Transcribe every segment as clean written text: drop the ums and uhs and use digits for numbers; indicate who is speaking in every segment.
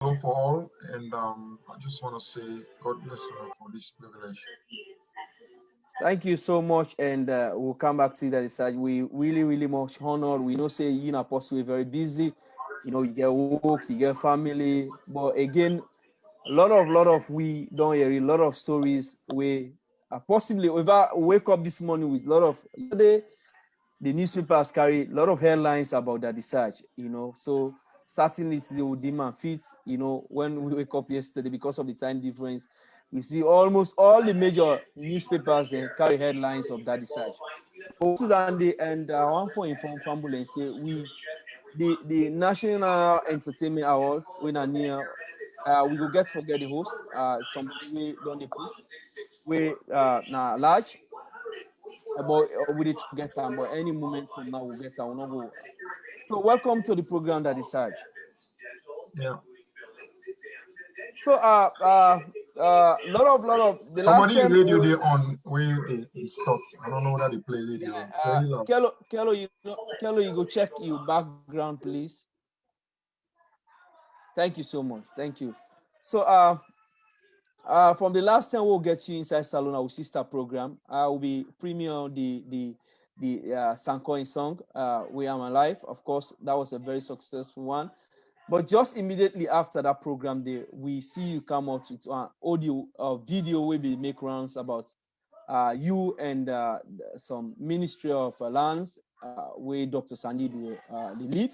Speaker 1: Hello for all, and I just want to say God bless you for this privilege.
Speaker 2: Thank you so much, and we'll come back to that research. We really much honored. We know say you know apostle we're very busy. You know, you get work, you get family, but again, a lot of we don't hear a lot of stories. We possibly if I wake up this morning with a lot of yesterday, the newspapers carry a lot of headlines about that research. You know, so certainly it's the demand fits. You know, when we wake up yesterday because of the time difference, we see almost all the major newspapers then carry headlines of that research. But to that day, and one for inform family and say the National Entertainment Awards when are near, we go get forget the host. Somebody we don't they push. We now large about we did get time, but any moment from now we'll get time. We'll not go. So welcome to the program that is Sarge.
Speaker 1: Yeah.
Speaker 2: So lot of the last
Speaker 1: Somebody
Speaker 2: time
Speaker 1: radio they on where they start. I don't know whether they play radio. Very loud.
Speaker 2: Kello, you go check your background, please. Thank you so much. Thank you. So from the last time we'll get you inside Salone, our sister program. I will be premiere the Sankoin song, We Are My Life. Of course, that was a very successful one. But just immediately after that program, we see you come out with an audio video where we make rounds about you and some Ministry of Lands, where Dr. Sandy the lead,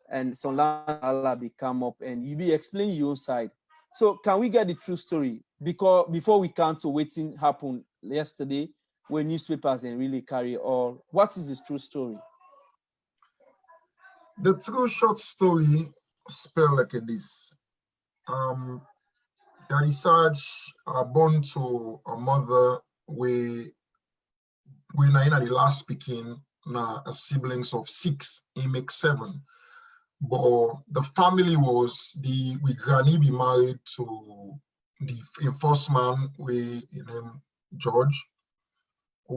Speaker 2: and some land Allah be come up and you be explaining your own side. So can we get the true story? Because before we come to waiting happened yesterday, when newspapers and really carry all. What is this true story?
Speaker 1: The true short story spell like this. Um, the research are born to a mother we na in the last speaking na a siblings of 6, he makes 7. But the family was we granny be married to the first man we named George.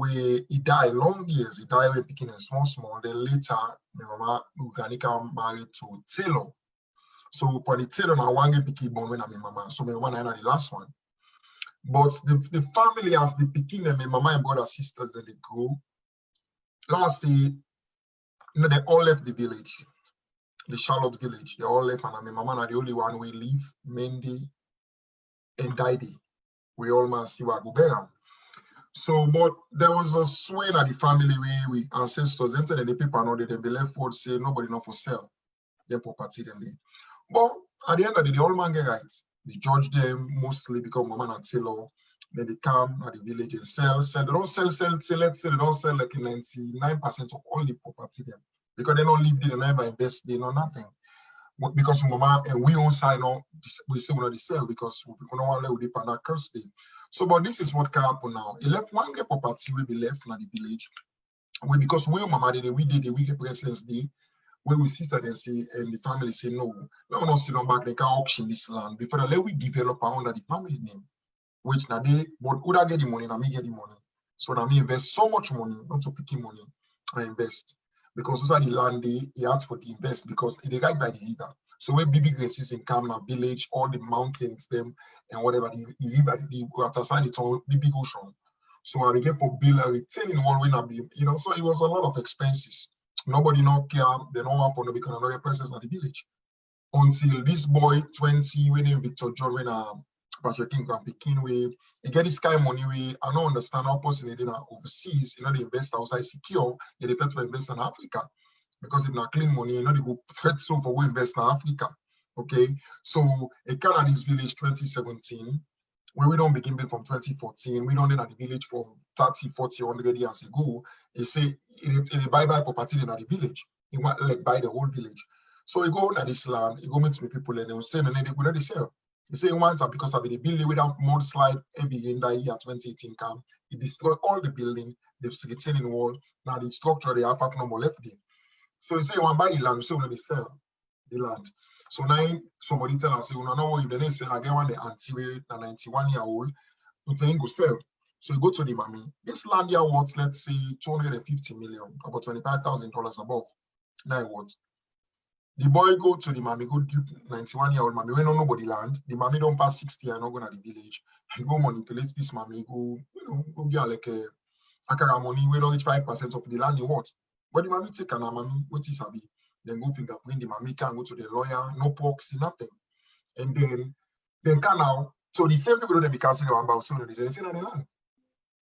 Speaker 1: He died long years. He died when picking and small. Then later, my mama granny come married to Taylor. So for the Taylor now one get picky born when I'm mama. So my mama na the last one. But the family as the picking and my mama and brother sisters then they grow. Lastly, they all left the village. The Charlotte village, they all left, and my mama are the only one we leave, Mendy and Daidi. We all must see what go better. So, but there was a swing at the family where we ancestors entered and the people know that they left word say nobody not for sale. Their property them there. But at the end of the day, all man get right. They judge them mostly because mama and Taylor. Then they come at the village and sell. They don't sell, let's say they don't sell like 99% of all the property them. Because they don't live there, they never invest, they know nothing. Because mama and we own side now, we say we not sell because we don't want to let the that curse day. So, but this is what can happen now. He left one get property will be left in the village. Because we mama did we did the wicked presence day, where we sister then say and the family say no, no sit on back, they can auction this land before they let we develop under the family name. Which now they but who that get the money, now me get the money. So now me invest so much money, not to picking money, I invest. Because those are the land he asked for the invest because they right by the river. So where BB Grace in Kamna village, all the mountains, them and whatever the river, the water side, it's all the big ocean. So I get for bill a retaining one when I be, so it was a lot of expenses. Nobody no care, they don't want for because another presence at the village. Until this boy 20 when in Victor John when Patrick King can begin with he get this kind of money we I don't understand how possible they overseas, they invest outside secure, they prefer to invest in Africa. Because if not clean money, they go fed so for we invest in Africa. Okay. So a Canada this village 2017, where we don't begin from 2014, we don't in the village from 30, 40, 100 years ago. They say they buy property in the village. They want like buy the whole village. So you go on this land, you go meet with people and they will say, and then they will not sell. They say one time because of the building without mudslide every in that year 2018 come, it destroyed all the building, they've retaining wall. Now the structure they have no more left there. So you say you want to buy the land, you say they sell the land. So now somebody tell us, you know what if they sell, I get one the auntie with a 91-year-old, you saying go sell. So you go to the mommy. This land here worth, let's say, 250 million, about $25,000 above. Now what? The boy go to the mommy, go do 91-year-old mommy, when nobody land. The mommy don't pass 60 and not going to the village. He go manipulate this mommy, go, go get like a akara money, we don't reach 5% of the land you want. But the mommy take an mommy, what is sabi? Then go fingerprint the mommy, can go to the lawyer, no proxy, nothing. And then can now, so the same people don't be canceling about soon, they say, on the land.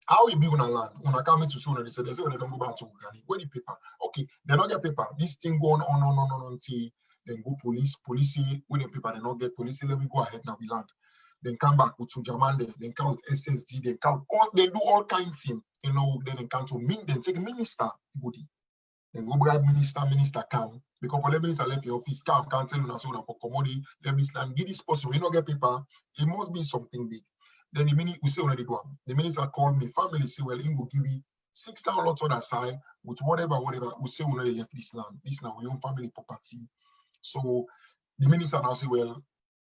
Speaker 1: How we be on a land? When I come to soon, they say they don't go back to Uganda. Where the paper? Okay, they not get paper. This thing going on until then go police say, when the paper, they not get police, say, let me go ahead now, we land. Then come back with Sujamande, then count SSD, then count all, they do all kinds of things, then they count to then take minister, goodie. Then go bribe minister come. Because for the minister left your office, come, can't tell you so for commodity, let me stand, give this person, we not get paper, it must be something big. Then the minute we say when they do, the minister called me, family say, well, he will give you 6,000 lots on that side with whatever, we say when they left this land. This now we own family property. So the minister now say, well,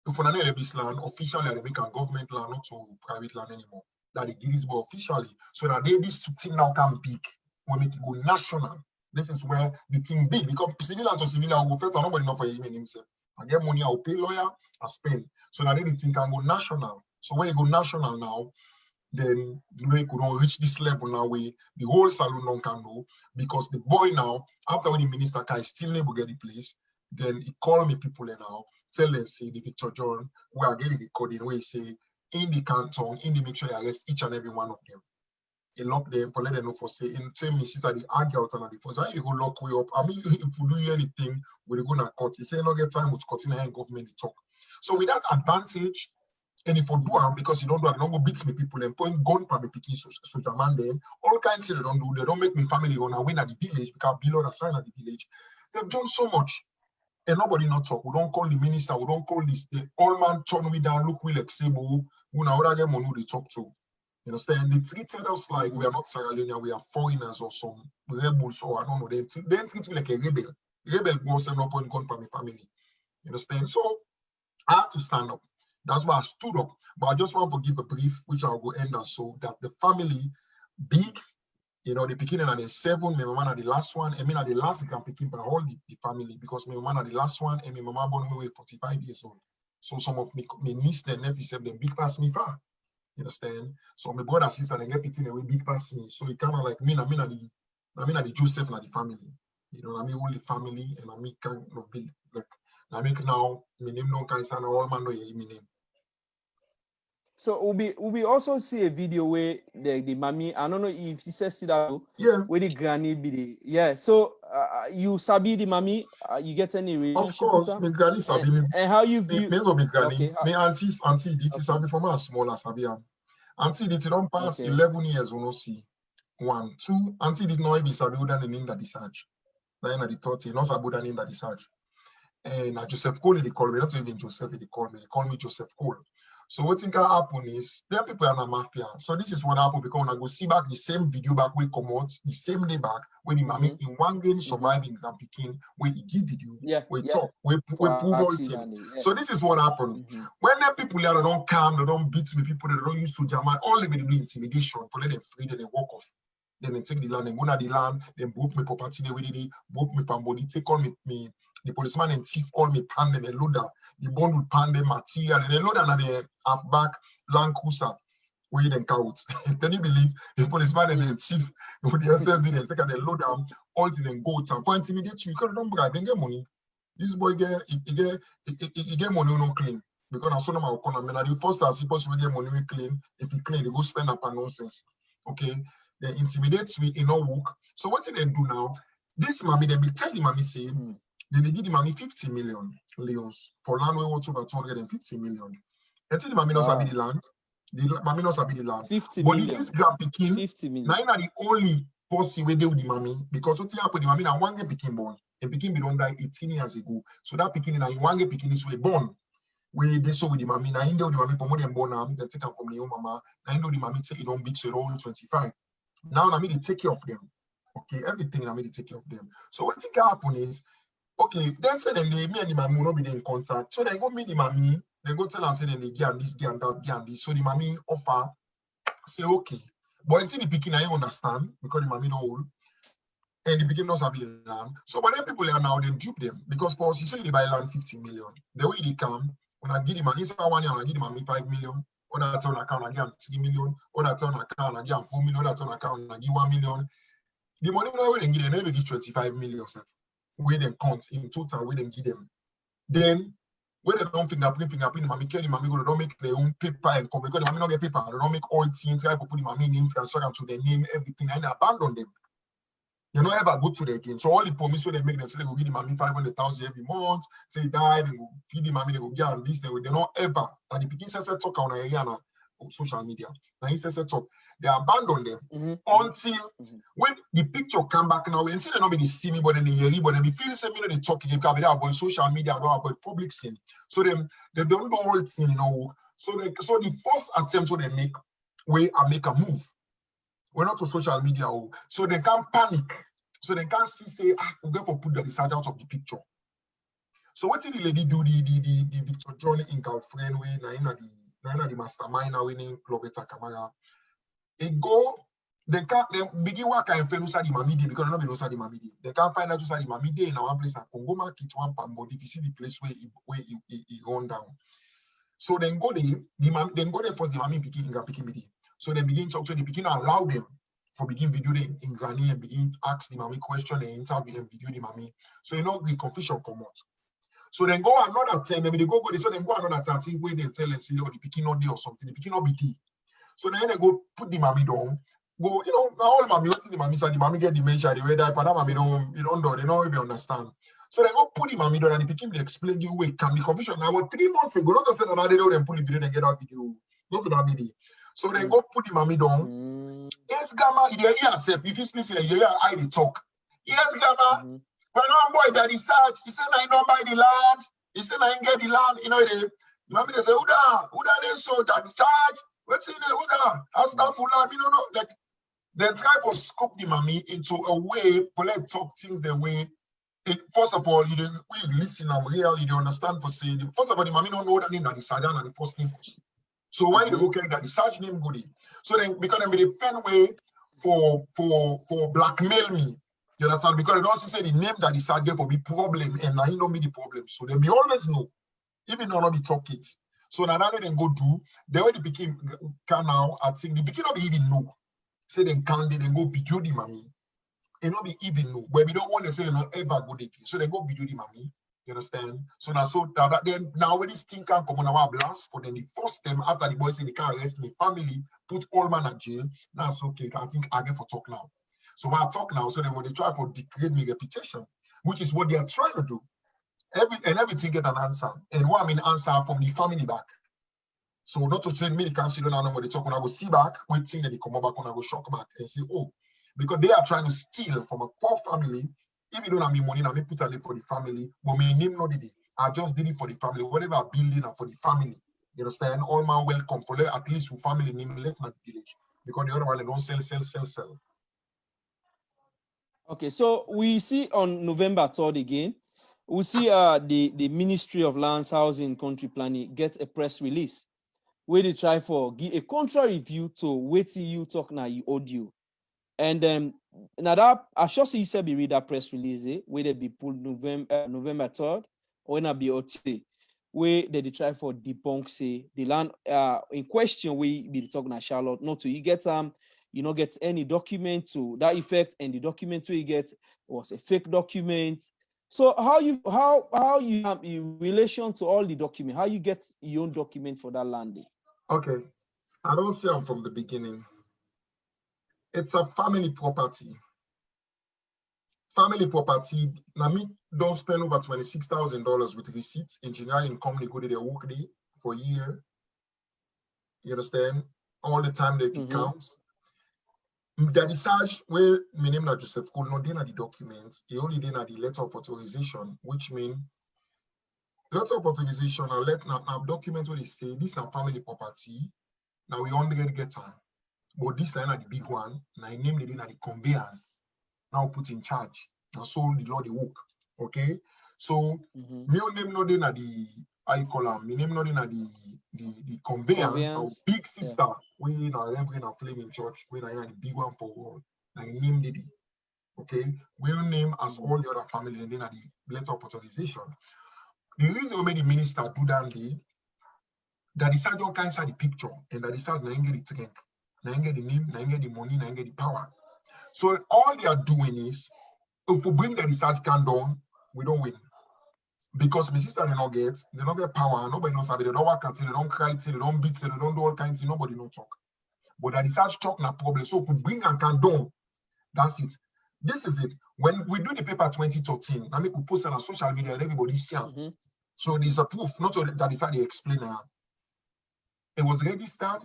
Speaker 1: if we don't left this land, officially they make a government land, not to private land anymore. That they give this boy officially. So that this thing now can big. We make it go national. This is where the thing big, because civilian to civilian will first nobody know for him himself. I get money, I'll pay lawyer, I spend. So that the thing can go national. So when you go national now, then you could not reach this level now where the whole salon can know, because the boy now, after when the minister can still never get the place, then he call me people now, tell us say the Victor John, we are getting the code in where he say in the canton, in the make sure you arrest each and every one of them. He lock them for let them know for say in same missus that they argue out and the phone. So you go lock way up. I mean, if we do anything, we're gonna cut. He say not get time with cutting and government to talk. So with that advantage, and if you do because you don't do it, don't go beat me people and point gun for me picking soldier man there. All kinds of they don't do. They don't make me family on a win at the village because below the sign at the village. They've done so much. And nobody not talk. We don't call the minister, we don't call this the all man turn we down, look we like Sebo, who now other them who they talk to. You understand? They treated us like we are not Sierra Leone, we are foreigners or some rebels or I don't know. They treat me like a rebel. Rebel goes and no point gun for my family. You understand? So I had to stand up. That's why I stood up. But I just want to give a brief, which I'll go end on, so that the family big, the beginning are the 7, my mama are the last one, and me are the last grand picking by all the family, because my mama are the last one, and my mama born me 45 years old. So some of me niece and nephews them big past me far. You understand? So my brother, sister, they get picking away big past me. So it kind of like me are the Joseph and the family. I mean only family, and I mean kind of big like I make now my name don't kind of all man know my name.
Speaker 2: So we also see a video where the mommy, I don't know if she says that, where the granny be the, yeah. So you sabi the mommy, you get any relationship?
Speaker 1: Of course, my granny sabi me.
Speaker 2: And how you view?
Speaker 1: Me no be granny.
Speaker 2: Okay,
Speaker 1: me auntie did sabi from as small as sabi am. Auntie did don't pass 11 years we no see. 1, 2. Auntie did not even sabi the name that is search. Then at the 30, not sabi the name that is search. And Joseph Cole they call me, not even Joseph they call me Joseph Cole. So what think happen is there are people are not mafia. So this is what happened because when I go see back the same video back we come out the same day back when the mommy in one game surviving Grand Pekin where he give video, we talk, we prove all things. So this is what happened. When the people there don't come, they don't beat me, people they don't use to jam, all they do intimidation to let them free, then they walk off. Then they take the land, they go to the land, they broke my property, they broke my pambody, take all me. The policeman and thief all me pan them, they load up. The bond would pan them material, and they load another half-back Land Cruiser where they count. Can you believe the policeman and the thief with the SSD and take and they load them, all in and go to for intimidate you because they don't bribe, they get money. This boy get money no clean. Because I saw them out corner. The first time supposed to get money clean. If he clean, they go spend up on nonsense. Okay. They intimidate me in no work. So what did they do now? This mommy, they be tell the mommy saying, then they give the mommy 50 million leons for land we want over 250 million. Until the mommy knows I be the land. The mommy knows I be the land.
Speaker 2: 50
Speaker 1: but
Speaker 2: million.
Speaker 1: This grand picking,
Speaker 2: 50 million.
Speaker 1: now the only policy we do with the mommy because what happened the mommy now one get picking born. And picking be done die 18 years ago. So that picking now one get picking is born. We they saw with the mommy. Now in the mommy from when they born now, they take them from the own mama. Now in the mommy take it on big so around 25. Now I mean they take care of them. Okay, everything I mean they take care of them. So what thing happen is okay, then say then me and the mommy will not be in contact. So they go meet the mommy, they go tell her say then they get this, get that, get this. So the mommy offer, say okay. But until the picking I understand because the mommy don't hold. and the beginning not have the land. So but then people are now then dupe them because for us, you say they buy land 50 million. The way they come, when I give them inside 1 year, I give them 5 million. On that on account, I give 3 million. On that on account, I give 4 million. On that on account, I give 1 million. The money now they give them, they give 25 million. Where they count in total, where they give them. Then when they don't fingerprint, mommy carry mommy go, they don't make their own paper and come because the mommy not get paper, they don't make all things, try to put the mommy name, transfer them to their name, everything, and abandon them. You don't ever go to the again. So all the promise they make, they say they go give the mommy 500,000 every month. Say he died, they go feed the mommy, they go get on this. They don't ever. And the pikin says talk on area on social media. Now he says talk. They abandon them until when the picture come back now. And see they not be see me, but then they hear me, but then they feel the same. They talk again because they about social media, they about public scene. So they don't do all thing, you know. So the first attempt what they make, where I make a move. We're not on social media, so they can't panic. So they can't say, we're going to put the research out of the picture. So what did the lady do? The Victor John in girlfriend way, na the mastermind now winning Cloveta Camara. They begin work and fail the mamidi because they don't know the mamidi. They can't find out the mamidi in our place at Congo market one pambodi. If you see the place where it run down. So then go there first the mami begin. So they begin talk, so they begin to allow them for begin video them in granny and begin to ask the mommy question and interview and video the mommy. So you know the confusion come out. So then go another time, maybe they go so then go another time where they tell and say, oh, the picking not there or something, the picking not be there. So then they go put the mommy down, go, you know, now all mommy, what's the mommy said, the mommy get dementia, the way that but that mommy don't know, they don't even understand. So they go put the mommy down and the picking they explain the way come the confusion. Now 3 months ago, not to say that they don't put the video and get that video, not to that video. So then go put the mommy down. Yes, Gamma, you hear yourself. If you listen, you hear I they talk. Yes, Gamma. When one boy that is sad, he said I don't buy the land. He said I ain't get the land. You know, mommy they say, Uda they so that the charge. What's in there, Uda? I start full land. You know, like they try to scoop the mommy into a way, for let talk things the way. First of all, we listen, I'm real, you don't understand for saying. First of all, the mommy don't know that name that the sergeant and the first name was. So why they go carry that the sergeant name goodie? So then because they made a pen way for blackmail me. You understand? Because they don't say the name that the sergeant will be problem and now he don't be the problem. So they may always know, even though not be talk it. So now that they then go do, the way the became can now, I think the beginning of even know. Say they can they then go video the mommy. And not be even know. But we don't want to say no ever go there. So they go video the mommy. You understand? So now that then now when this thing can come on our blast, but then the first time after the boy say they can't arrest me, family put all man at jail. Now it's okay. I think I get for talk now. So when I talk now, so then when they try to degrade my reputation, which is what they are trying to do, everything get an answer. And what I mean answer from the family back. So not to train me, they can't see don't know what they talk when I go see back, waiting that they come back when I go shock back and say, oh, because they are trying to steal from a poor family. Even though I mean money, I mean put a for the family, but my name not did it. I just did it for the family, whatever I building for the family. You understand? All man welcome for at least with family name left in the village. Because the other one they don't sell.
Speaker 2: Okay, so we see on November 3rd again, we see the Ministry of Lands, Housing, Country Planning gets a press release where they try for give a contra review to wait till you talk now you audio. And now that I sure see you be read that press release, where they be pulled November 3rd, or when I be OT, where they try for debunk say the land in question we be talking about Charlotte, not to you get you not get any document to that effect, and the document you get was a fake document. So how you have in relation to all the document, how you get your own document for that land?
Speaker 1: Okay, I don't say I'm from the beginning. It's a family property. Family property, Nami don't spend over $26,000 with receipts, engineering company go to their work day for a year. You understand? All the time that it counts. The research where my name is Joseph Cole, not the documents, he only did the letter of authorization, which means letter of authorization and let now document what they say this is a family property. Now we only get time. But this line are the big one. Now I name the conveyance. Now put in charge. Now so the law they work. Okay. So me name not in the I call them. Me name not in the conveyance. Our big sister we in our Reverend of Flaming Church. We are in the big one for all. Now I name the Okay, will name as all the other family and then at the letter of authorization. The reason we made the minister do that day, that decide don't cancel the picture and that decide now get the drink, now get the name, now get the money, now get the power. So all they are doing is, if we bring the research can down, we don't win. Because my sister they not get power, nobody knows how they don't work until they don't cry till they don't beat till they don't do all kinds of nobody no talk. But the research talk na problem. So if we bring and can down, that's it. This is it. When we do the paper 2013, I make we post it on social media and everybody see it. So there's a proof, not so that is how they explain it. It was registered.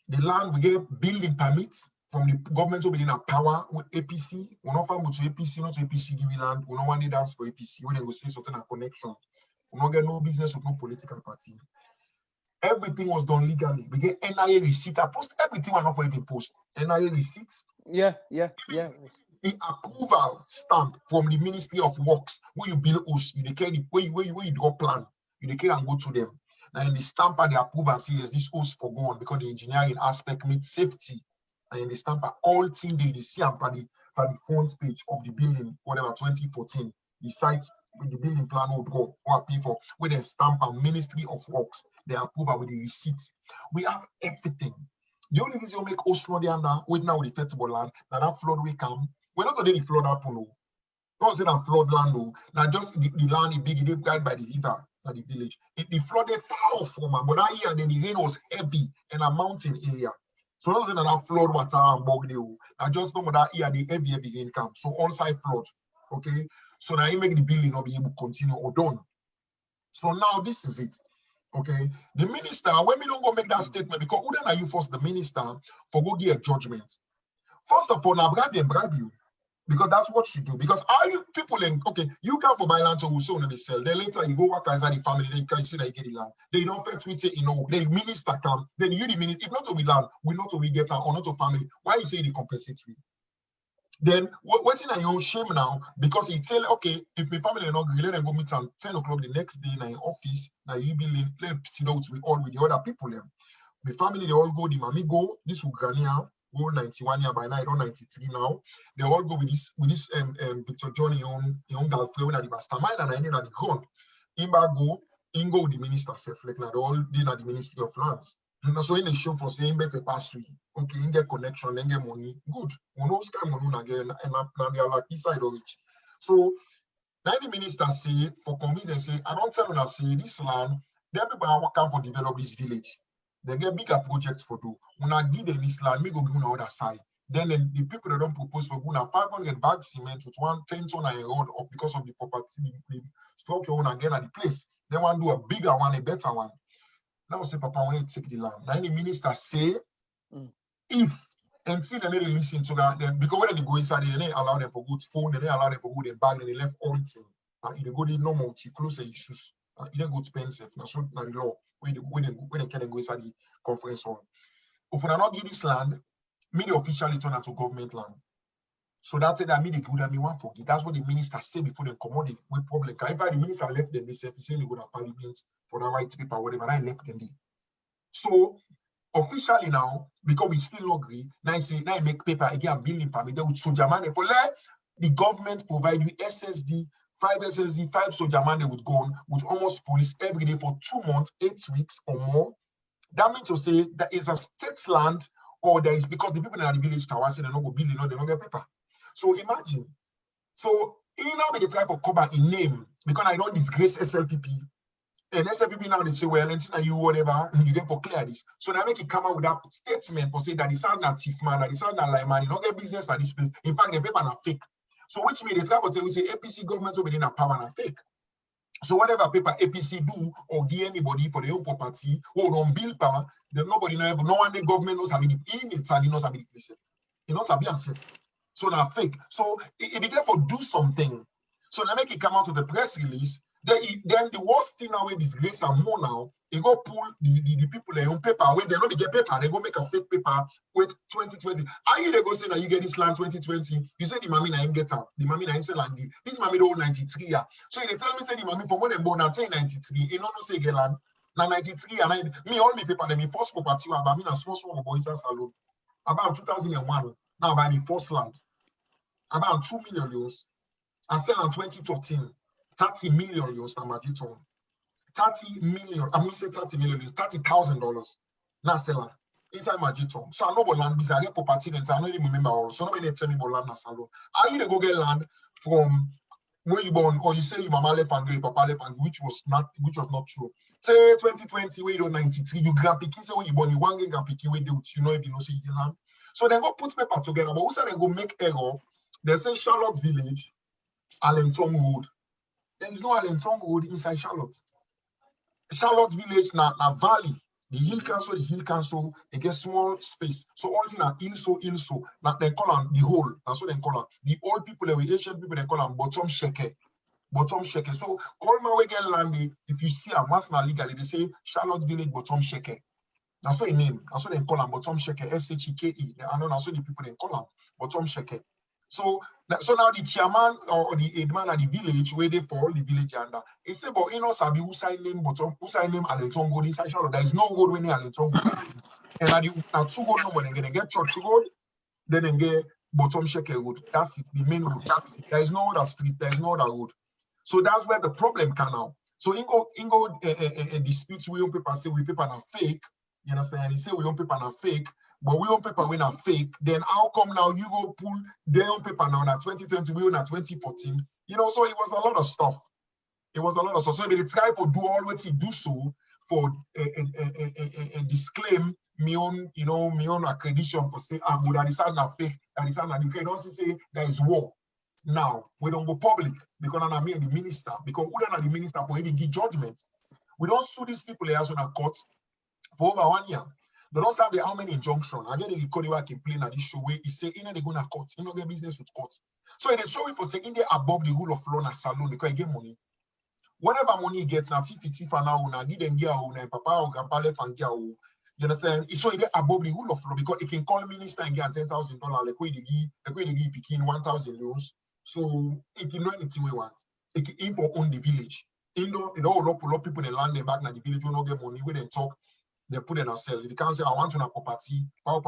Speaker 1: The land we get building permits from the government to be in a power with APC. We not farm to APC, not to APC give you land. We don't want to dance for APC. When they go say something a connection. We don't get no business with no political party. Everything was done legally. We get NIA receipt. I post everything. I not for even post NIA receipt.
Speaker 2: Yeah.
Speaker 1: The approval stamp from the Ministry of Works, where you build house, you declare the where you do a plan, you declare and go to them. Now in the stamp and the approval says yes, this house for going because the engineering aspect meets safety. And in the stamp all thing they see and by the front page of the building, whatever 2014, the site with the building plan would go or pay for with a stamp and Ministry of Works, the approval with the receipts. We have everything. The only reason we make house not under wait now with the festival land, that flood will come. We're not going to the flood happen. Don't say that flood land. Now just the land is big, it's guided by the river at the village. The flooded far off from, but that year then the rain was heavy in a mountain area. So don't say that flood water and bog the. I just know that year the heavy rain come. So all side flood. Okay. So now you make the building not be able to continue or done. So now this is it. Okay. The minister, when we don't go make that statement, because who then are you first the minister for go give a judgment? First of all, now bribe you. Because that's what you do. Because all you people in you come for buy land to so they sell. Then later you go work inside the family, then you can see that you get the land. They don't fit with it, the minister come, then you the minister, if not to we land, we not to we get or not to family. Why you say the compensatory? Then what's in your own shame now? Because you tell if my family are not agree, let them go meet at 10 o'clock the next day in your office, now you be sit out with all with the other people. My family they all go, the mommy go, this will granny out. Go 91 year by now, I don't 93 now. They all go with this Victor John, your own girlfriend at the mastermind, and I ended at the ground. Imba go with the minister self, like now they all did at the Ministry of Lands. And so in the show for saying better pass through. Okay, you get connection, then get money. Good. We know scam money again, and now they are like this side of it. So now the minister say for convenience, say I don't tell them say this land, then people are working for develop this village. They get bigger projects for do. When I give them this land, me go give on the other side. Then the people that don't propose for Guna 500 bags cement with 110 ton and road up because of the property, the structure one again at the place. They want to do a bigger one, a better one. Now say, Papa, when you take the land, now the minister say, if and see they need to listen to that, then because when they go inside, they don't allow them for good phone, they don't allow them for good bag, and they left all things. If they go to no multi close issues, you don't go expensive. Now so now the law when they can go inside the conference hall. If we not give this land, me the officially turn to government land. So that's it. That me the good and me want forgive. That's what the minister say before they come on with problem. If the minister left them, they say they go to parliament for the right paper, whatever. I left them there. So officially now, because we still agree, now I make paper again building permit. They would soldier money for let the government provide you SSD, 5 SSD, 5 soldier money would go on with almost police every day for 2 months, 8 weeks or more. That means to say that is a state land, or there is because the people in the village tower say they don't go building, they don't get paper. So imagine. So it now be the type of cover in name because I don't disgrace SLPP. And SLPP now they say, well, until you whatever, you get for clear this. So they make it come out with that statement for saying that it's not thief man, that it's not like man, you don't get business at this place. In fact, the paper are fake. So which means they try to tell we say APC government will be in a power and fake. So whatever paper APC do or give anybody for their own property or on bill power, then nobody know, no one the government knows how it knows how it is. It knows how it So now fake. So it be therefore do something. So they make it come out to the press release. Then the worst thing now with disgrace and more now, they go pull the people their own paper. When they know they get paper, they go make a fake paper with 2020. Are you they go say that you get this land 2020? You say the mommy na him get out. The mommy na him say land. This mommy don't 93 year. So they tell me say the mommy from when they born at 93, he no say get land. Now 93 and me all my paper, them in first property about me na small boy inside SALONE. About 2001. Now by me first land. about 2 million euros. I sell in 2013, 30 million euros na Magiton. 30 million, I mean say 30 million, $30,000. Now sell inside Magiton. So I know about land because I get property and I don't even remember all. So nobody tell me about land na salon. Are you to go get land from where you born, or you say your mama left and go, your papa left and go, which was not true. Say 2020, where you 93, you grand picking, say where you born, you one grand picking, where you know if you know say you land. So then go put paper together, but who said they go make error? They say Charlotte Village, Allentown Road. There is no Allentown Road inside Charlotte. Charlotte Village na valley. The hill council, they get small space. So all in a hill so, like they call them the whole. That's what they call them. The old people, the Asian people, they call them bottom sheke. Bottom sheke. So all my way get land, if you see a national legally, they say Charlotte Village bottom sheke. That's what the name. That's what they call them bottom sheke. SHEKE. I know that's what the people they call them bottom sheke. So now the chairman or the headman at the village where they fall the village under. He say, but you know, Sabi who sign name bottom, who sign name Allentown Road inside Charlotte. There is no road when they Allentown Road. And at the two road number, they get Church Road, then they get bottom Sheke Road. That's it, the main road. That's it. There is no other street, there is no other road. So that's where the problem can now. So Ingo disputes we own paper, say we paper are fake. You understand? He say we own paper are fake. But we own paper when are fake, then how come now you go pull their own paper now at 2020, we own at 2014? You know, so it was a lot of stuff. It was a lot of stuff. So they try to do all what he do so for and disclaim me own, you know, me own accreditation for say, good, that is not fake, that is not. You can also say there is war. Now we don't go public because I'm the minister, because we don't have the minister for even give judgment. We don't sue these people as on a court for over 1 year. They don't have the how many injunction. I get the recording where I can play at this show where he say, they're going to court, you know, get business with court. So they show it for saying they're above the rule of law na SALONE because they get money. Whatever money he gets now, if now, now give them gear or papa or grandpa left and gear. You understand? It's so they're above the rule of law because it can call minister and get $10,000 like where they give picking 1,000 euros. So it can do anything we want. It can info own the village. It all lot people they land them back in the village will not get money when they talk. They put it ourselves. They can't say, I want to have property,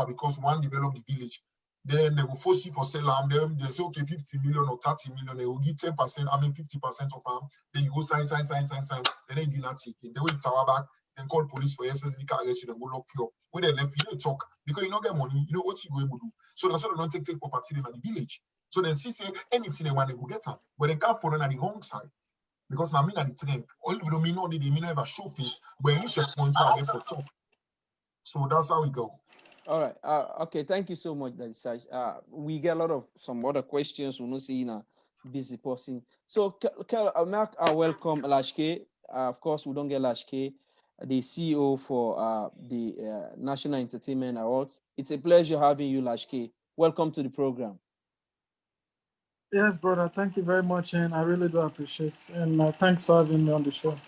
Speaker 1: because one develop the village. Then they will force you for sell them. They say, okay, 50 million or 30 million. They will give 10%, 50% of them. Then you go sign. Then they do not take it. They will tower back and call police for SSD car arrest you. They go lock you up. When they left, you don't talk because you don't get money. You know what you go able to do. So that's why they don't take property in the village. So they see say anything they want, they go get them. But they can't follow on the wrong side. Because now, I mean, at the train, all you don't mean, no, they mean never show face, but you reach a point where I get for talk. So that's how we go.
Speaker 2: All right. Okay. Thank you so much, Daddy Saj. We get a lot of some other questions. We're not seeing a busy person. So, Mark, welcome Lashke. Of course, we don't get Lashke, the CEO for the National Entertainment Awards. It's a pleasure having you, Lashke. Welcome to the program.
Speaker 3: Yes, brother. Thank you very much, and I really do appreciate it. And thanks for having me on the show.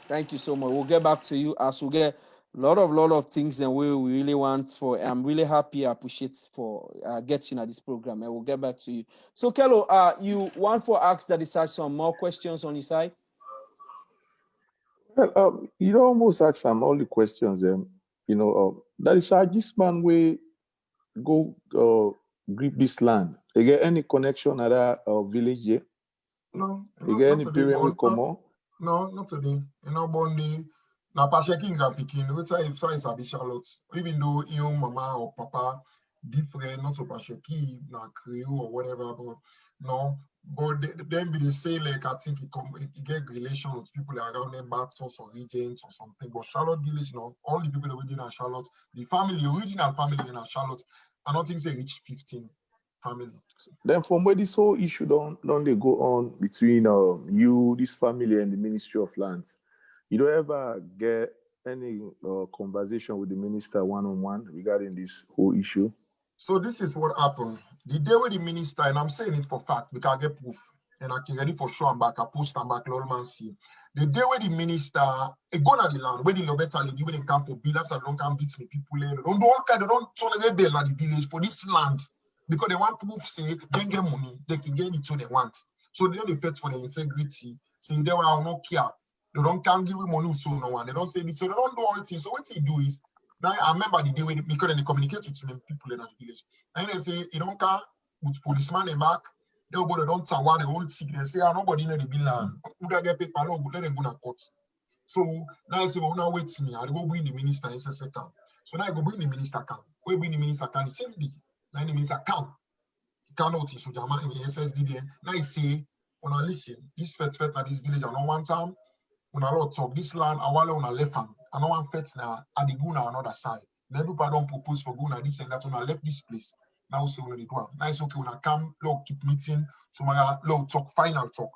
Speaker 2: Thank you so much. We'll get back to you as we get a lot of things and we really want for. I'm really happy, I appreciate for getting at this program, and we'll get back to you. So, Kello, you want for ask that is some more questions on your side?
Speaker 4: Well, you don't almost ask some all the questions. That is this man way go grip this land. They get any connection at that village here?
Speaker 1: No.
Speaker 4: They get any parent will come on?
Speaker 1: No, not today. You know, Bondi. Now, Pasheking got picking. Which is a bit Charlotte. Even though your mama or papa different, not so Pasheki, not Creole or whatever, but no. But then they say like I think it get relation with people around them, Bartos or regions or something. But Charlotte village, no, all the people that we in Charlotte, the original family in Charlotte, I don't think they reach 15 family.
Speaker 4: Then from where this whole issue don't they go on between you, this family, and the Ministry of Lands? You don't ever get any conversation with the minister one-on-one regarding this whole issue?
Speaker 1: So this is what happened. The day with the minister, and I'm saying it for fact, because I get proof, and I can get it for sure, and back, I post and back, man see. The day with the minister, it go to the land, where the Lobeta lady, when they come for bill, after they don't come beat the people, they don't do all kind, they don't turn a rebel at the village for this land, because they want proof, say, they get money, they can get it so they want. So they don't fight for the integrity, say they will not care. They don't come give money so no one, they don't say this, so they don't do all things. So what they do is, now I remember the day when because they communicate with me people in the village. And they say, you don't care with policeman in back, Everybody don't tell what the whole thing. They say, nobody know the bill. Would I get paper? No, let them go to court. So now I say, well, now wait me. I go bring the minister in SSA account. So now I go bring the minister account. We bring the minister account the same day. Now the minister account. He cannot issue Jama in the SSD there. Now I say, when I listen, this fet now this village, I know one time, when I lot talk, this land, I want on a left hand. I know one fet now, I the go on another side. Then people don't propose for going this and that when I left this place. Now say when they do. Now it's okay when I come, look, keep meeting. So my look talk, final talk.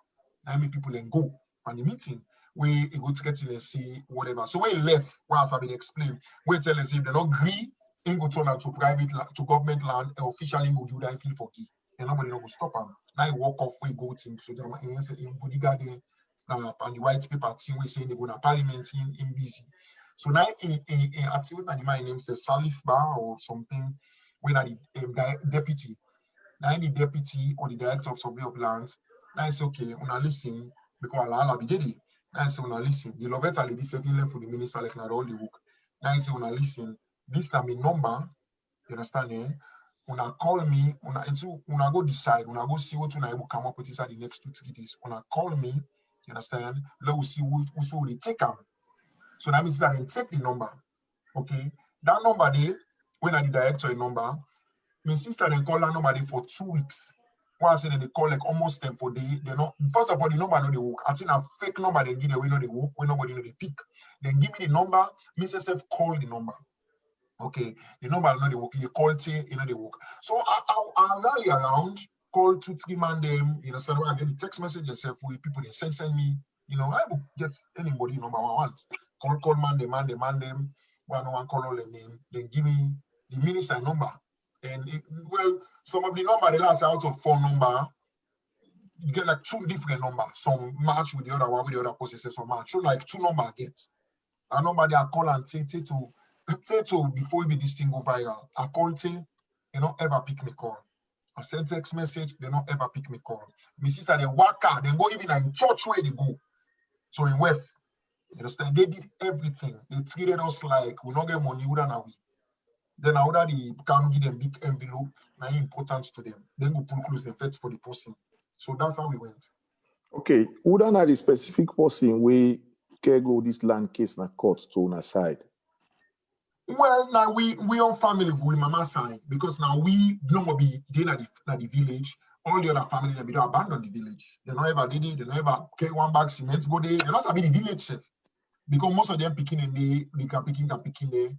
Speaker 1: I mean people then go on the meeting. We go to get in and say whatever. So when he left, whilst I've been explained, we tell us if they don't agree, in go turn out to private to government land, officially go do that feel for key. And nobody no go stop him. Now he walk off, we go to him. So in bodyguard and the white paper team we saying they go to parliament in busy. So now in activate and my name says Salif Bar or something when are the deputy. Now the deputy or the director of survey of lands, now it's okay, when I listen, because Allah be did it. Now I say when I listen, the love lady saving left for the minister like not all the work. Now I say when I listen, this time in number, you understand eh? When I call me, when I go decide, when I go see what I will come up with inside the next 2-3 days. When I call me, you understand? Let us see who will take them. So that means that they take the number. Okay. That number there, when I the director a number, my sister then call that number there for 2 weeks. Why I say that they call like almost 10 for day. They not first of all the number no they work. I think a fake number they give them we know they work, when nobody know they pick. Then give me the number, Mrs. F call the number. Okay, the number know they work, you call T, you know they work. So I rally around, call 2-3 man them, you know, so I get the text message yourself with people they send me, you know, I will get anybody number I want. Call man them, one call all the name, then give me the minister number. And well, some of the number they last out of 4 number, you get like 2 different numbers. Some match with the other one, with the other processes, some match. So like 2 number get. A number they are call and say to before even this thing go viral. I call say, they don't ever pick me call. I send text message, they don't ever pick me call. My sister they work out, they go even in church where they go. So in West, you understand? They did everything. They treated us like we not get money, we don't know we. Then I order the can give them big envelope, now important to them. Then we pull close the fetch for the person. So that's how we went.
Speaker 4: Okay, who don't have the specific person where can go this land case na court to on side?
Speaker 1: Well, now we on family with mama side because now we don't be there at the village. All the other family they don't abandon the village. They don't ever did it. They don't ever carry 1 bag cement go there. They not be the village chef because most of them picking in they can picking there.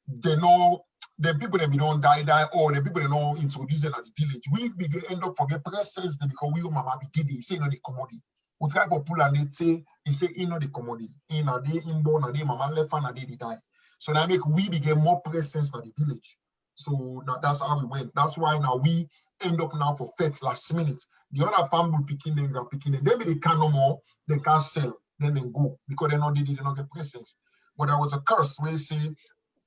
Speaker 1: They know the people that we don't die or the people that don't introduce them at the village. We end up forget presence because we mama be did it. Say no the commodity. We try for pull and they say the commodity. In a day inborn a day mama left and a day they die. So that make we become more presence at the village. So that's how we went. That's why now we end up now for fete last minute. The other family picking them, picking them. Maybe they can no more, they can't sell, then they go because they not get presence. But there was a curse where they say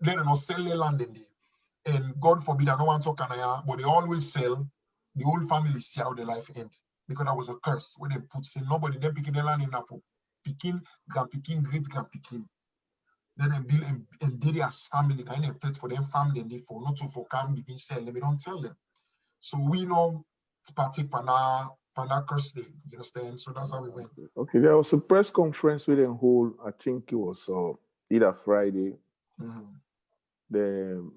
Speaker 1: they don't sell their land in there. And God forbid, I don't want to talk Kanaya, but they always sell. The whole family see how their life end because that was a curse where they put say nobody they picking their land enough for picking, great picking. Then they build and did as family, and they fit for them family and they for not to for come begin sell them. We don't tell them. So we know partake pana curse day, you understand? So that's how we went.
Speaker 4: Okay, there was a press conference with them hold, I think it was either Friday. Mm-hmm.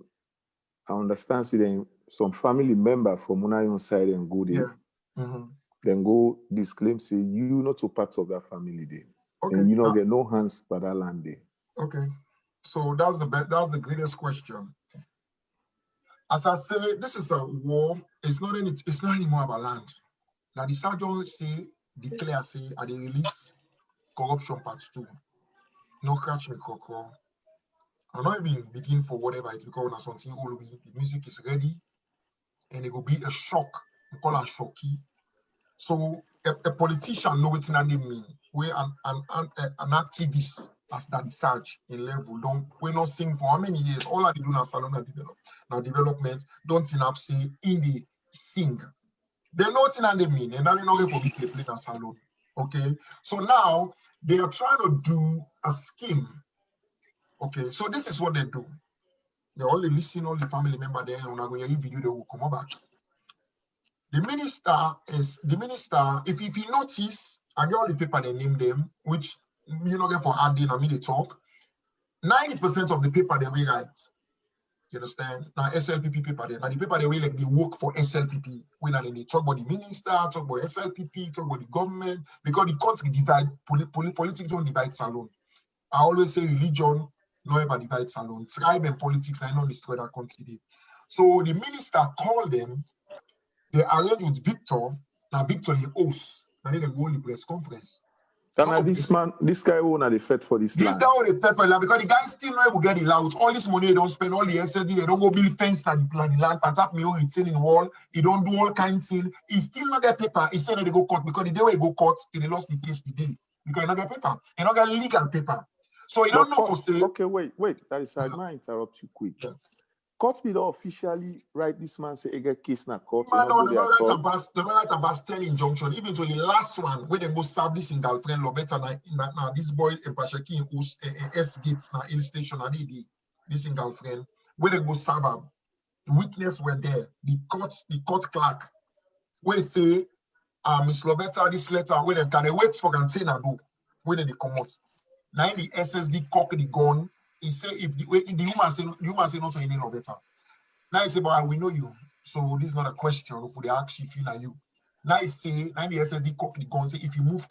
Speaker 4: I understand then some family member from Unayon side and go there. Yeah. Mm-hmm. Then go disclaim say you not a part of that family there. Okay. And you don't get no hands by that land there.
Speaker 1: Okay, so that's the greatest question. As I say, this is a war. It's not anymore about land. Now the sergeant declare at the release corruption part 2. No catch me coco. I'm not even begin for whatever it's because now something all the music is ready, and it will be a shock. We call it shocky. So a politician know what it mean. Where an activist as that surge in level we not sing for how many years? All I do now SALONE now development don't enough say in the sing. They know what they mean, and now they know for me play that SALONE. Okay, so now they are trying to do a scheme. Okay, so this is what they do. They only listen all the family member there and when you video they will come back. The minister, if you notice, I get all the paper they name them, which you know get for adding I mean they talk. 90% of the paper they will write. You understand? Now SLPP paper there. Now the paper they will like they work for SLPP. When they talk about the minister, talk about SLPP, talk about the government, because the country divide politics don't divide SALONE. I always say religion no ever divide SALONE. Tribe and politics they not destroy that country. So the minister called them. They arranged with Victor. Now Victor he hosts. And then they go on the press conference.
Speaker 4: And this guy who na the fed for this land.
Speaker 1: This guy will fed for land because the guy still not able to get it out. All this money they don't spend, all the SSD, they don't go build fence at the land, tap me on retaining wall. He don't do all kinds of things. He still not get paper. He said that they go court because the day we go court, they lost the case today. Because he not get paper. He not get legal paper. So he don't know for say.
Speaker 4: Okay, wait. That is I might interrupt you quick. Yeah. Court will not officially write this man say he get case na court.
Speaker 1: Man, no, they don't write about 10 injunction. Even to the last one, where they go serve this in girlfriend law better now this boy in Pashaki who's S gates now hill station and this in girlfriend, where they go serve him. The witness were there. The court clerk where say Miss Lobetta, this letter where they can wait for container do when they come out. Now in the SSD cock the gun. He say if the human say not to any Lobetta. Now he say, but we know you. So this is not a question if they ask if you know you. Now he say, now the SSD cock the gun say if you move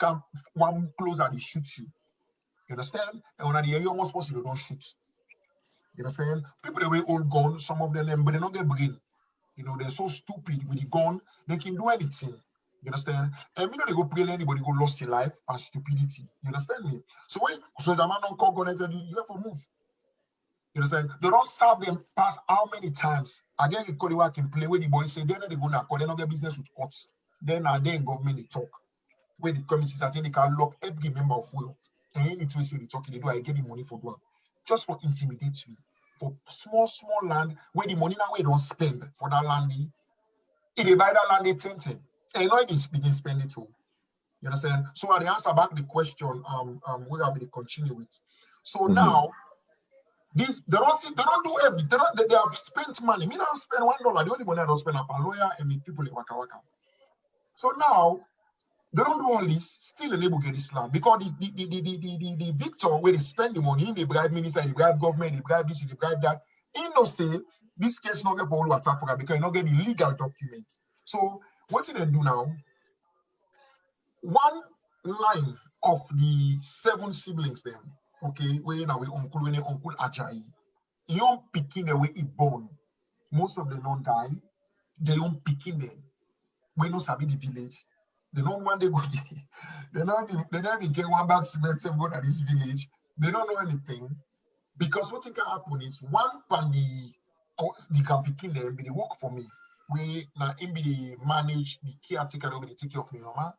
Speaker 1: one move closer, they shoot you. You understand? And when the area almost possible, they don't shoot. You understand? People they wear old gun, some of them, but they don't get brain. You know, they're so stupid with the gun, they can do anything. You understand? And you know they go pray anybody go lost in life and stupidity. You understand me? So when the man don't call gun and say you have to move. You understand? They don't serve them past how many times? Again, you call the work in play where the boys say they're not going to call, they don't get business with courts. Then they in government they talk. Where the communities I think they can lock every member of will. And any to say they talk, they do I get the money for one. Just for intimidate you. For small land where the money now we don't spend for that land. If they buy that land, they tend to. And you know if they begin spend it too. You understand? So I answer back the question we are going to continue with. So now this they don't do everything. They have spent money. Me don't spend $1. The only money I don't spend up a lawyer and me people in waka waka. So now they don't do all this, still enable get this land because the victor where they spend the money, they bribe minister, they bribe government, they bribe this, they bribe that. He no say this case not get for all attack for because you not get the legal document. So what did they do now? One line of the 7 siblings them, okay, where now we uncle Ajayi. Young picking the way he born. Most of them don't die. They don't picking them. We don't sabi the village. They don't want to go. They don't even get one bag cement and go to this village. They don't know anything. Because what can happen is one pandi they can picking them, but they work for me. We now be the manage the caretaker over the take care of me, mama.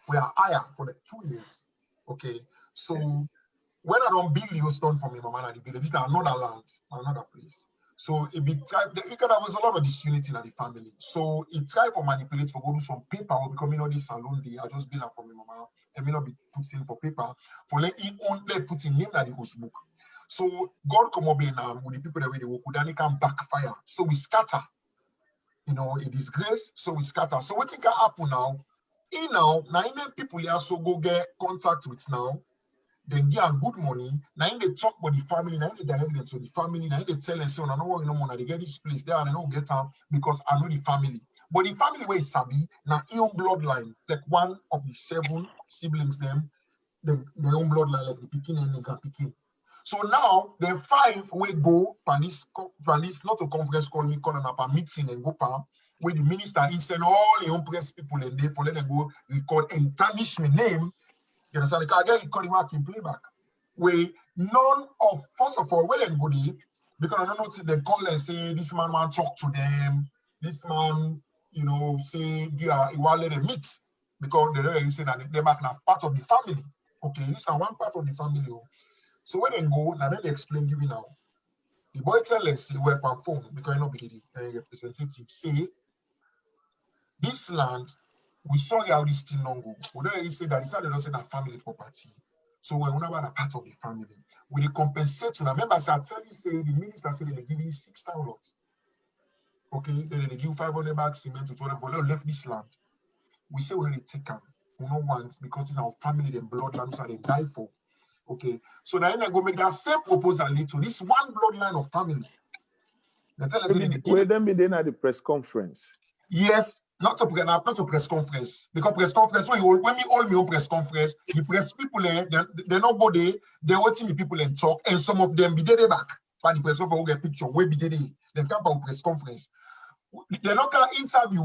Speaker 1: We are higher for the 2 years. Okay. So when I don't build Houston for me, mama, this is another land, another place. So it be type because there was a lot of disunity in the family. So it tried for manipulate for go do some paper or become this salon day. I just build up for me, mama, and me not be putting for paper for let him only put in name that the host book. So God come up in with the people that way they work, then it can backfire. So we scatter, a disgrace. So we scatter. So what can happen now? Now people here so go get contact with now. Then get good money. Now they talk about the family. Now they direct them to the family. Now they tell them, so I know what no more. They get this place there and I don't get out because I know the family. But the family where is Sabi, now own bloodline, like one of the 7 siblings, them, their own bloodline, like the Pekin and the Pekin. So now the 5 will go for this not a conference call me, call a meeting and go palm where the minister he send all the own press people and they for let them go record and tarnish my name. You understand? The guy recording back in playback. Where none of first of all, where they go there, because I don't know they call and say this man want to talk to them, this man, say yeah, he want let them meet because they already say that they are part of the family. Okay, this is one part of the family. So when they go, now then they explain give me now. The boy tell us he will perform because he not be the representative. Say this land, we saw how this thing don't go. Although he said that he said they don't say that family property. So we're not a part of the family. We compensate to the members. I tell you, say the minister said they give you $6,000. Okay, then they give 500 bags cement to them, but they left this land. We say when they take them, we don't want because it's our family, the bloodline that they die for. Okay, so then I go make that same proposal to this one bloodline of family. They tell us
Speaker 4: Where them be then at the press conference?
Speaker 1: Yes, not to press conference. Because press conference, when me all me on press conference, the press people they're not go there, they're watching the people and talk, and some of them be there back. But the press conference will get picture, where be there, they come about press conference. They're not gonna interview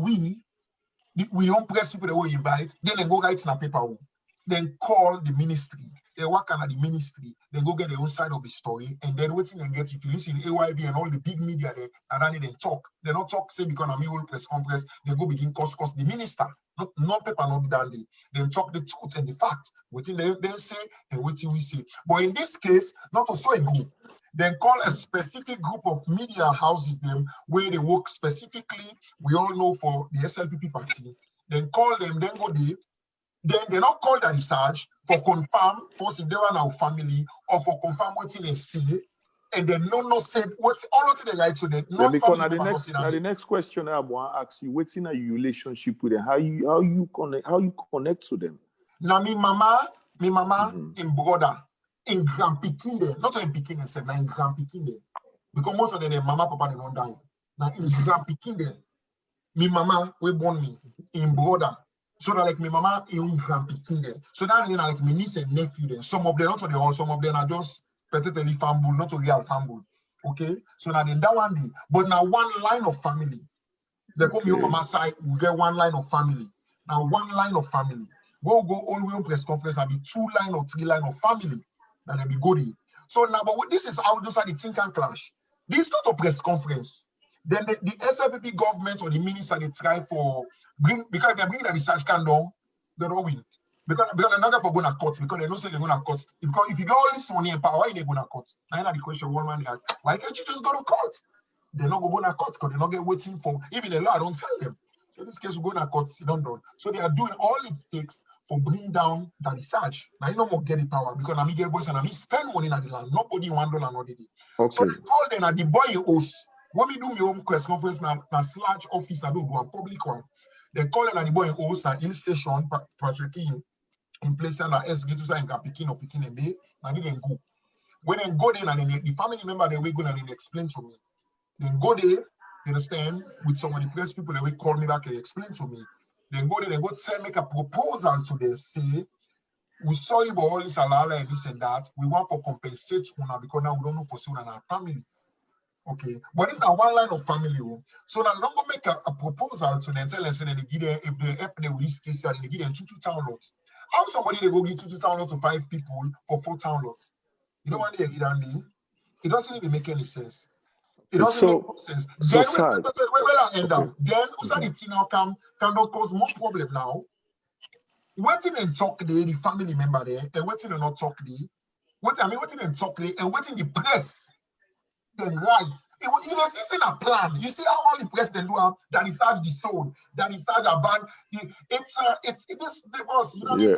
Speaker 1: we don't press people that we invite, then they go write in a paper, then call the ministry. They work on the ministry, then go get their own side of the story, and then waiting and get, if you listen to AYB and all the big media there, and then talk. They not talk, say, because I'm a press conference, they go begin cause the minister, not paper, not done. They talk the truth and the fact, waiting they say, and waiting we say. But in this case, not also a group. Then call a specific group of media houses them where they work specifically, we all know for the SLPP party, then call them, then go there. Then they not call the research for confirm first if they were our family or for confirm what they see, and then no said what all of the right so that not
Speaker 4: because
Speaker 1: family
Speaker 4: the next question I want to ask you, what's in your relationship with them? How you connect to them?
Speaker 1: Now me mama in brother in grand Pekin there, not in Pekin and said, in grand Pekin there. Because most of them mama papa they don't die. Now in grand Pekin there, me mama we born me in brother. So that like my mama in grand Pekin there. So that like my niece and nephew there. Some of them not to the all, some of them are just petitely family, not a real family. Okay. So now then that one day, but now one line of family. They come your mama side, we get one line of family. Now one line of family. Go all the way on press conference and be 2 line or 3 line of family. And then we go there. So now, but this is how those are the think and clash. This is not a press conference. Then the SLPP government or the minister they try for because they bring the research can down, they don't win. Because they're not for going to court because they don't say they're going to court. Because if you get all this money and power, why are they going to court? Now the question one man asks, why can't you just go to court? They're not going to court because they're not get waiting for even the law don't tell them. So in this case, we go to court, sit down. So they are doing all it takes for bring down the research. Now you no more get the power because I get voice and I spend money in the land. Nobody $1 not the day.
Speaker 4: Okay.
Speaker 1: So they call them at the boy host. When we do my own press conference now, slash office, I do one public one. They call it at the boy host at hill station, Patrick in place and S get to in Pekin or Pekin and Bay, and then go. When they go there and then the family member they will go and they explain to me. Then go there, you understand, with some of the press people that will call me back and explain to me. Then go there, they go try make a proposal to them, say, we saw you about all this alala and this and that. We want to compensate una because now we don't know for someone in our family. Okay, but it's not one line of family. So now they don't go make a proposal to them, tell us and they give them, if they help them with this case, they give them 2 town lots. How somebody they go give 2 town lots to 5 people for 4 town lots? You don't want to hear it, it doesn't even make any sense. It doesn't make no sense. Then I end up. Then the now can cause more problem now. Waiting and talk there, the family member there, and waiting and not talk there. Waiting and talk there, and waiting the press. Then right. You know, this is a plan. You see how all the press then do that research the soul, that research a band. It's the boss, you know.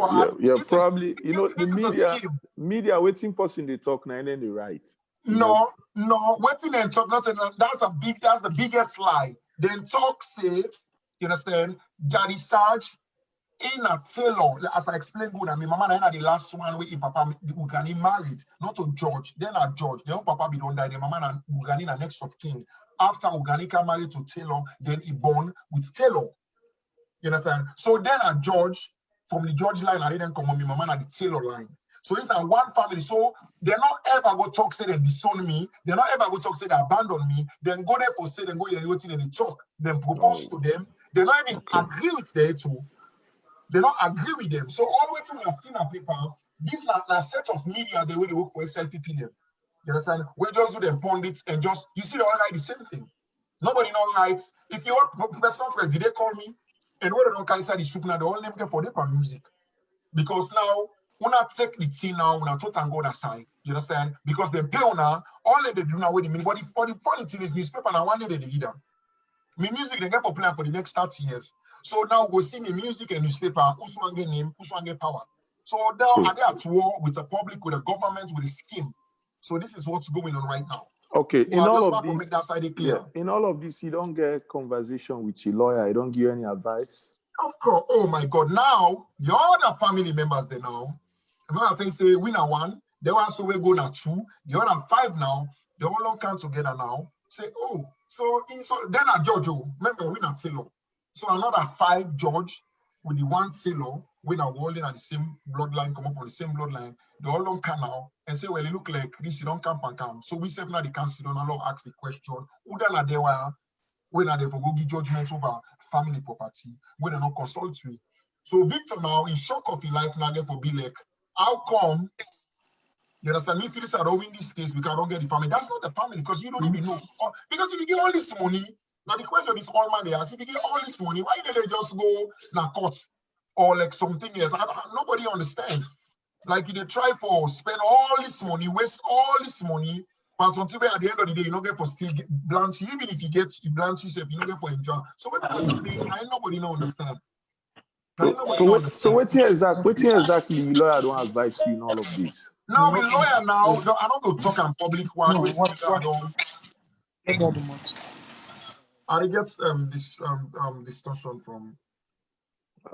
Speaker 4: Probably the media waiting person they talk now and then they write.
Speaker 1: No, waiting and talk, that's the biggest lie. Then talk say, you understand, that research in a tailor, as I explained good, I mean, mama na the last one where papa Ugani married, not to George, then a George, then papa be don't die, then mama na Ugani na next of king. After Ugani married to Taylor, then he born with Taylor. You understand? So then a George, from the George line, I didn't come on me, mama na the Taylor line. So this is one family. So they're not ever go talk, say they disown me. They're not ever go talk, say they abandon me. Then go there for say, then go here, and they talk, then propose to them. They're not even agree with them too. They don't agree with them. So all the way to we have seen a paper, this a set of media the way they work for SLPP them. You understand? We just do them pundits and just you see they all write the same thing. Nobody know writes. If you all press conference, did they call me? And when they don't carry the soup now, they all name them for their music. Because now una take the thing now, una tot and go that side. You understand? Because they pay now, all they do now with the money. But for the funny thing is newspaper now one day they lead them. Me music they get popular for the next 30 years. So now go see me music and newspaper, who's one get name, who's one get power. So now are they at war with the public, with the government, with the scheme. So this is what's going on right now.
Speaker 4: Okay,
Speaker 1: So I just want to make that side clear.
Speaker 4: Yeah, in all of this, you don't get conversation with your lawyer. You don't give any advice.
Speaker 1: Of course. Oh my God. Now the other family members they now. Remember I say winner one. They want so we go now 2. The other 5 now. They all come together now. Say oh so then a judge. Oh, remember winner Taylor. So another 5 judge with the one Taylor. Winner holding at the same bloodline, come up from the same bloodline. They all don't come now and say well it look like this don't come and come. So we say now the council don't allow ask the question. Who then they were? When are they for go give judgments over family property, when they not consult me. So Victor now in shock of his life now therefore be like, how come you understand me? If you say I don't win this case because I don't get the family, that's not the family because you don't even know. Because if you get all this money, now the question is all man they ask, if you get all this money, why did they just go na court or like something else? Nobody understands. Like you they try for spend all this money, waste all this money. But until at the end of the day, you don't get for still get blanche. Even if you get blanche yourself, you don't get for enjoy. So what nobody don't understand.
Speaker 4: So what here exactly the lawyer don't advise you in all of this?
Speaker 1: Now with lawyer now, I don't go talk on public one.
Speaker 3: No,
Speaker 1: I get this distortion from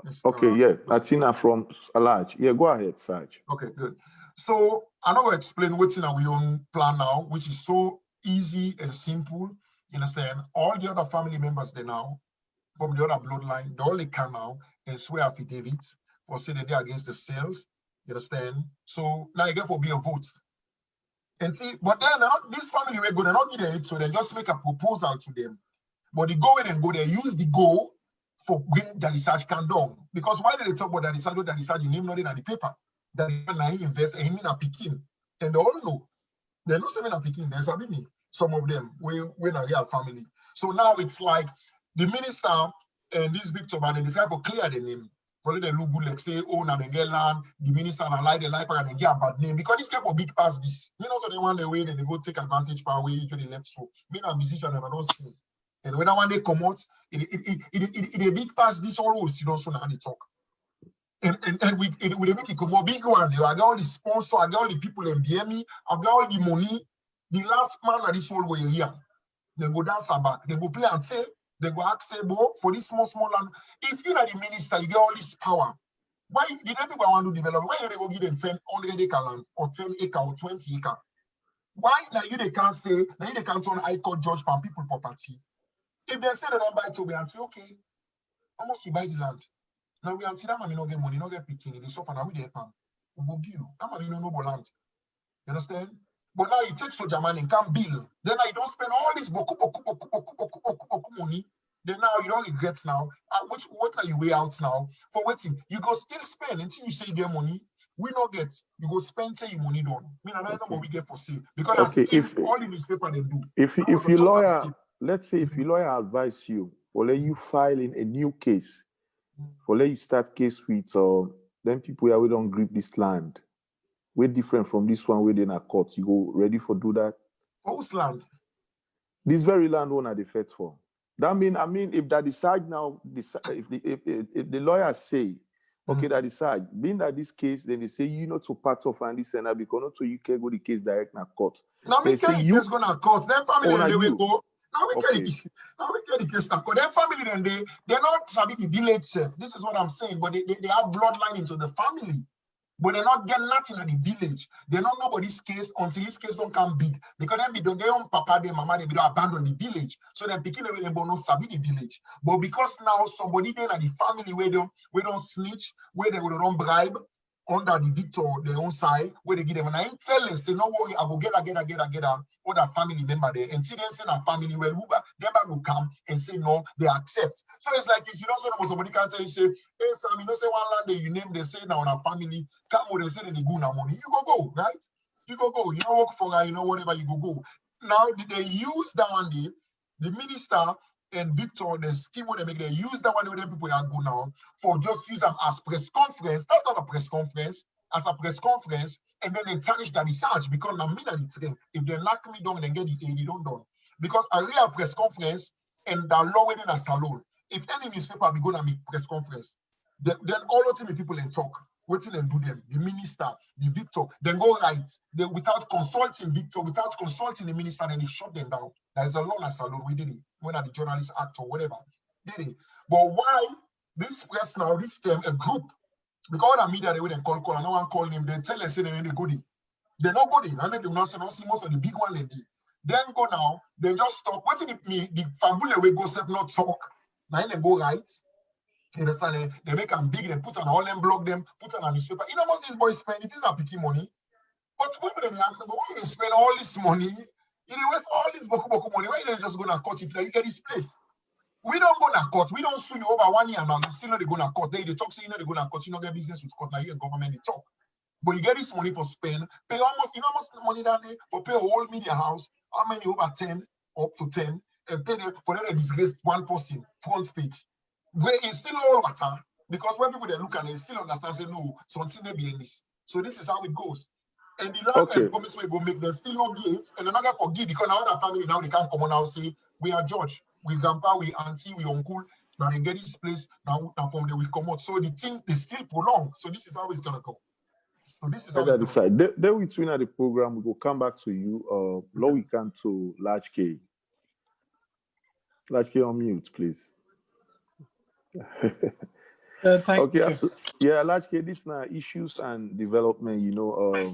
Speaker 1: this,
Speaker 4: okay, yeah. Latina from Alaj. Yeah, go ahead, Saj.
Speaker 1: Okay, good. So I know explain what's in our own plan now, which is so easy and simple. You understand? All the other family members they now from the other bloodline, they only come now and swear affidavits for saying that they're against the sales. You understand? So now you get for be a vote. And see, but then this family we're going to not get it, so they just make a proposal to them. But they go in and go there, use the goal for bring the research can down. Because why did they talk about the research, the name not in the paper? That he invest and he mean a picking. And they all know. They're not saying a picking, there's a me. Some of them, we're a real family. So now it's like the minister and this Victor man, they decide for clear the name. For them look good, like say, oh, now they get land, the minister and lie, and they get a bad name. Because this guy for big pass this. Me not so they want the way, then they go take advantage power way to the left. So me a musician and I don't sing. And when one day come out, it a big pass this all you don't so now they talk. And we make it come more big one. I got all the sponsor, I got all the people in BME, I got all the money. The last man at this whole way here. They go dance back, they go play and say, they go ask say, for this small land. If you're the minister, you get all this power. Why the people want to develop? Why they go give them 10 acre land or 10 acre or 20 acre? Why now you they can't stay, now you they can't turn high court judge from people property? If they say they don't buy to me and say, okay, almost you buy the land. Now we until that man not get money, not get picking, they suffer now with the help. We will give you. That man no land. You understand? But now you take soldier man and can't bill. Then now you don't spend all this boku money. Then now you don't regret now. What are you way out now? For waiting, you go still spend until you say you get money. We not get. You go spend till your money done. I don't know what we get for sale. Because if all the newspaper they do.
Speaker 4: If your lawyer, let's say if your lawyer advise you or let you file in a new case, or let you start case with then people here we don't grip this land. We're different from this one where they're in a court. You go ready for do that?
Speaker 1: For whose land?
Speaker 4: This very land owner they fight for. That mean, if that decide now, if the lawyers say, okay, that decide, being that this case, then they say you know to part of and this and that because not so you can go the case direct na court.
Speaker 1: Now me can you go to court. Then family they will go. Now we
Speaker 4: Okay.
Speaker 1: get the case now. Their family then they're not sabi the village self. This is what I'm saying, but they have bloodline into the family. But they're not getting nothing at the village. They're not nobody's case until this case don't come big. Because then they own papa, their mama, they don't abandon the village. So then picking away them no sabi the village. But because now somebody then at the family where they don't snitch, where they don't bribe under the Victor, their own side, where they give them and I ain't tell them, say, no worry, I will get other family member there. And see them say that family well, them will come and say no, they accept. So it's like this, you don't know somebody can tell you, say, hey Sam, you know say one land that you name, they say now on a family, come with they say they go now money. You go, right? You go. You know work for her, you know whatever you go. Now they use that one day, the minister and Victor, the scheme where they make, they use that one where people are go now for just use them as press conference. That's not a press conference, as a press conference, and then they tarnish the research because now me that it's there. If they lock me down and get the aid, they don't done. Because a real press conference and the law within a salon. If any newspaper be going to make press conference, then all of the people in talk. Waiting and do them, the minister, the victor, then go right. They without consulting victor, without consulting the minister, then they shut them down. There is a law at SALONE, we did it. When are the journalists act or whatever, did it. But why this press now, this a group, because all the media they would call and no one call him, they tell us saying they go there. They not go there. I mean, they not see most of the big one in there. Then go now, then just stop. What's the family way go set not talk. Now they go right. You understand? They make them big, then put on all them blog them, put on a newspaper. You know most these boys spend, it is not picking money. But when they ask them, why they spend all this money? You waste all this boku money. Why they just gonna cut if you get this place? We don't go to court. We don't sue you over 1 year now. You still know they go to court. They talk, say you know they go to court. You don't get business with court. Now you and government they talk. But you get this money for spend, pay almost, you know, almost money that day for pay a whole media house. How many over 10, up to 10, and pay them for them to disgrace one person front page. Where it's still all water because when people they look at it, they still understand, say no, something may be in this. So this is how it goes. And the land and promise we go make them still not give it, and they're not gonna forgive because now that family now they can't come on now say we are judge, we grandpa, we auntie, we uncle, now they get this place now from there we come out. So the thing they still prolong. So this is how it's gonna go. So this is how it's gonna
Speaker 4: go. Then we twin at the program, we will come back to you. Now we can to Large K. Large K on mute, please.
Speaker 3: Thank you.
Speaker 4: Yeah, Large K, this now issues and development, you know,